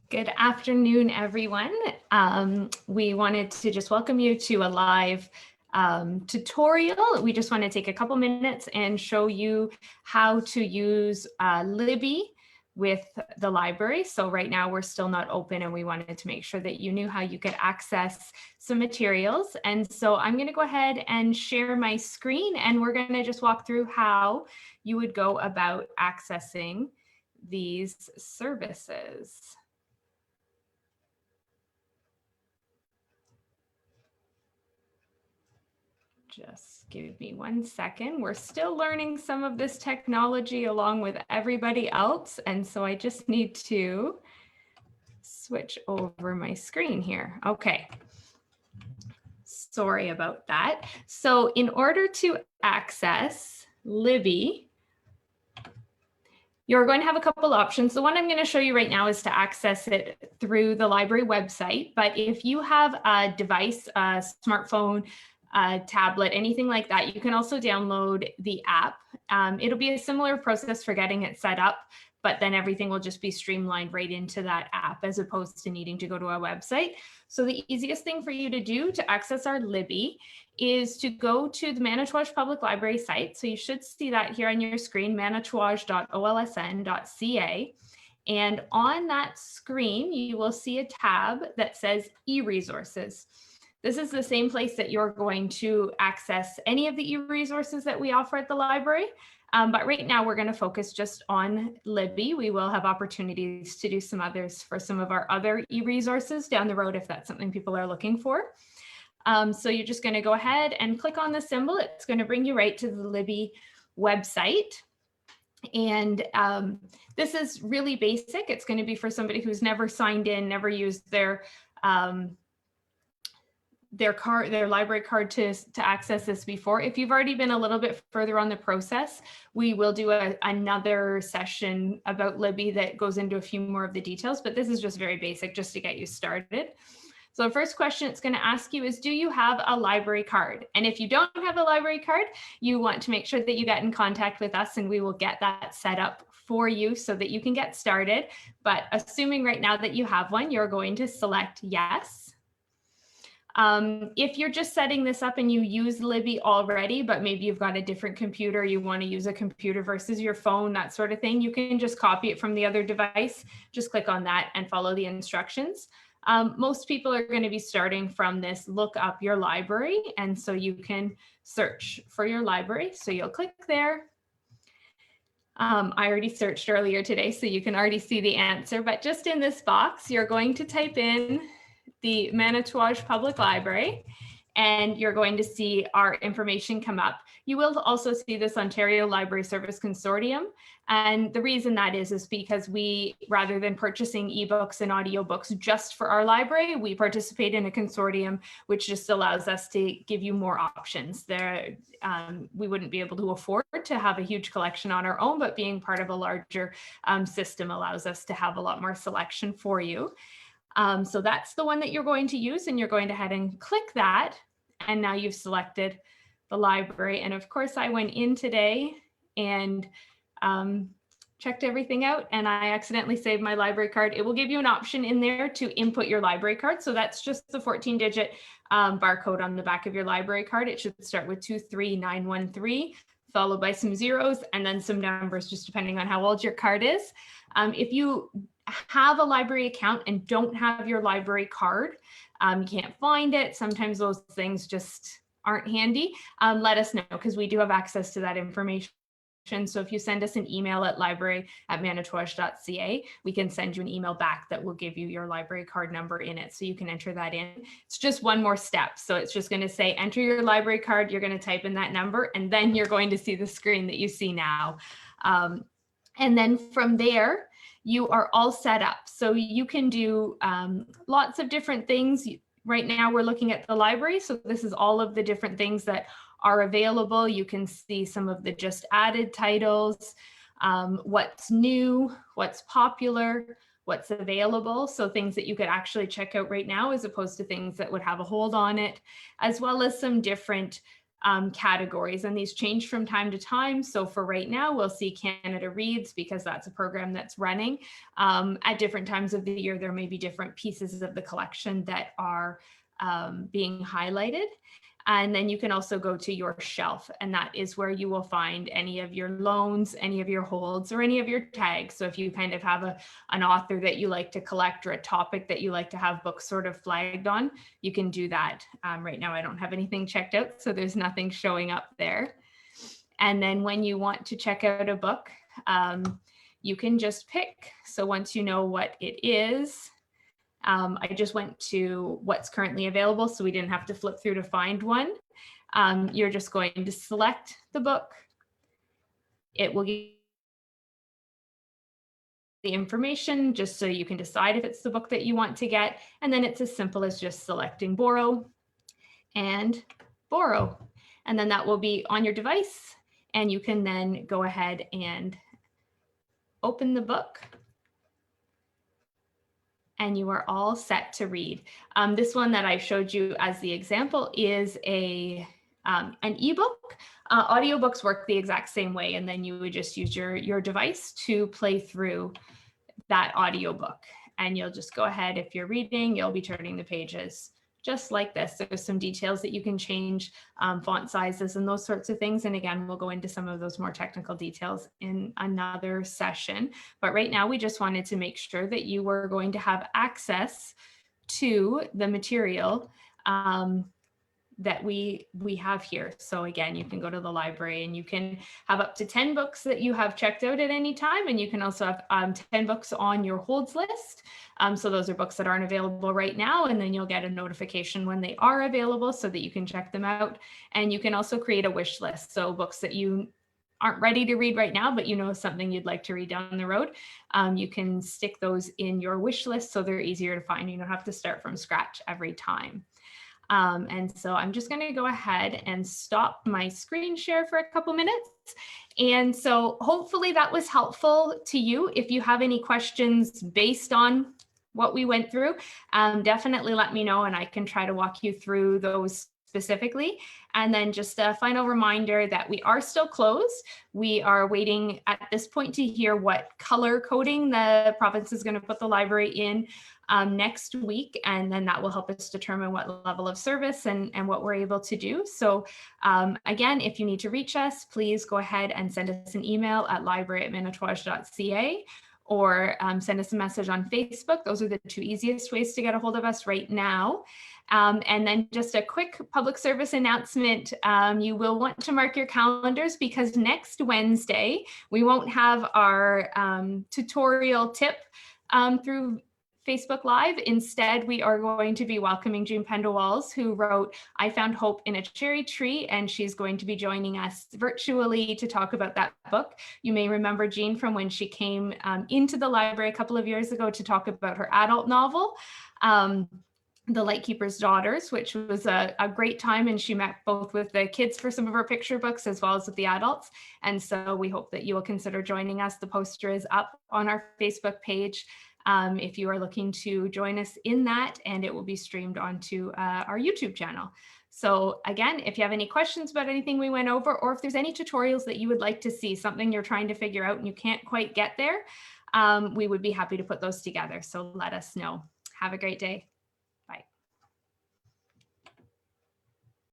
Good afternoon, everyone. We wanted to just welcome you to a live tutorial. We just want to take a couple minutes and show you how to use Libby with the library. So right now we're still not open and we wanted to make sure that you knew how you could access some materials. And so I'm going to go ahead and share my screen and we're going to just walk through how you would go about accessing these services. Just give me 1 second. We're still learning some of this technology along with everybody else. And so I just need to switch over my screen here. Okay. Sorry about that. So in order to access Libby, you're going to have a couple options. The one I'm going to show you right now is to access it through the library website. But if you have a device, a smartphone, tablet, anything like that, you can also download the app. It'll be a similar process for getting it set up, but then everything will just be streamlined right into that app as opposed to needing to go to a website. So the easiest thing for you to do to access our Libby is to go to the Manitowoc Public Library site. So you should see that here on your screen, manitowoc.olsn.ca. And on that screen, you will see a tab that says e-resources. This is the same place that you're going to access any of the e-resources that we offer at the library. But right now we're going to focus just on Libby. We will have opportunities to do some others for some of our other e-resources down the road if that's something people are looking for. So you're just going to go ahead and click on the symbol. It's going to bring you right to the Libby website. And this is really basic. It's going to be for somebody who's never signed in, never used their library card to access this before. If you've already been a little bit further on the process, we will do another session about Libby that goes into a few more of the details, but this is just very basic just to get you started. So the first question it's going to ask you is, do you have a library card? And if you don't have a library card, you want to make sure that you get in contact with us and we will get that set up for you so that you can get started. But assuming right now that you have one, you're going to select yes. If you're just setting this up and you use Libby already, but maybe you've got a different computer, you want to use a computer versus your phone, that sort of thing, you can just copy it from the other device. Just click on that and follow the instructions. Most people are going to be starting from this look up your library. And so you can search for your library. So you'll click there. I already searched earlier today, so you can already see the answer. But just in this box, you're going to type in the Manitowoc Public Library, and you're going to see our information come up. You will also see this Ontario Library Service Consortium. And the reason that is because we, rather than purchasing ebooks and audiobooks just for our library, we participate in a consortium, which just allows us to give you more options. We wouldn't be able to afford to have a huge collection on our own, but being part of a larger system allows us to have a lot more selection for you. So that's the one that you're going to use, and you're going to head and click that. And now you've selected the library. And of course, I went in today and checked everything out, and I accidentally saved my library card. It will give you an option in there to input your library card. So that's just the 14-digit barcode on the back of your library card. It should start with 23913, followed by some zeros and then some numbers, just depending on how old your card is. If you have a library account and don't have your library card, you can't find it, sometimes those things just aren't handy, let us know, because we do have access to that information. So if you send us an email at library@manitowoc.ca, we can send you an email back that will give you your library card number in it, so you can enter that in. It's just one more step. So it's just going to say, enter your library card, you're going to type in that number, and then you're going to see the screen that you see now. And then from there, you are all set up. So you can do lots of different things. Right now we're looking at the library. So this is all of the different things that are available. You can see some of the just added titles, what's new, what's popular, what's available. So things that you could actually check out right now, as opposed to things that would have a hold on it, as well as some different categories, and these change from time to time. So for right now, we'll see Canada Reads because that's a program that's running. At different times of the year, there may be different pieces of the collection that are being highlighted. And then you can also go to your shelf, and that is where you will find any of your loans, any of your holds, or any of your tags. So if you kind of have an author that you like to collect or a topic that you like to have books sort of flagged on, you can do that. Right now, I don't have anything checked out, so there's nothing showing up there. And then when you want to check out a book, you can just pick. So once you know what it is, I just went to what's currently available, so we didn't have to flip through to find one. You're just going to select the book. It will give the information just so you can decide if it's the book that you want to get. And then it's as simple as just selecting borrow and borrow. And then that will be on your device. And you can then go ahead and open the book. And you are all set to read. This one that I showed you as the example is an ebook. Audiobooks work the exact same way, and then you would just use your device to play through that audiobook. And you'll just go ahead, if you're reading, you'll be turning the pages just like this. There's some details that you can change, font sizes and those sorts of things. And again, we'll go into some of those more technical details in another session. But right now, we just wanted to make sure that you were going to have access to the material that we have here. So again, you can go to the library and you can have up to 10 books that you have checked out at any time. And you can also have 10 books on your holds list. So those are books that aren't available right now. And then you'll get a notification when they are available so that you can check them out. And you can also create a wish list. So books that you aren't ready to read right now, but you know something you'd like to read down the road, you can stick those in your wish list so they're easier to find. You don't have to start from scratch every time. And so I'm just going to go ahead and stop my screen share for a couple minutes. And so hopefully that was helpful to you. If you have any questions based on what we went through, definitely let me know and I can try to walk you through those specifically. And then just a final reminder that we are still closed. We are waiting at this point to hear what color coding the province is going to put the library in next week, and then that will help us determine what level of service and what we're able to do. So again, if you need to reach us, please go ahead and send us an email at library@manitouage.ca or send us a message on Facebook. Those are the two easiest ways to get a hold of us right now. And then just a quick public service announcement. You will want to mark your calendars because next Wednesday, we won't have our tutorial tip through Facebook Live. Instead, we are going to be welcoming Jean Pendlewalls, who wrote I Found Hope in a Cherry Tree, and she's going to be joining us virtually to talk about that book. You may remember Jean from when she came into the library a couple of years ago to talk about her adult novel, The Lightkeeper's Daughters, which was a great time, and she met both with the kids for some of her picture books as well as with the adults. And so we hope that you will consider joining us. The poster is up on our Facebook page if you are looking to join us in that, and it will be streamed onto our YouTube channel. So again, if you have any questions about anything we went over, or if there's any tutorials that you would like to see, something you're trying to figure out and you can't quite get there, we would be happy to put those together. So let us know. Have a great day.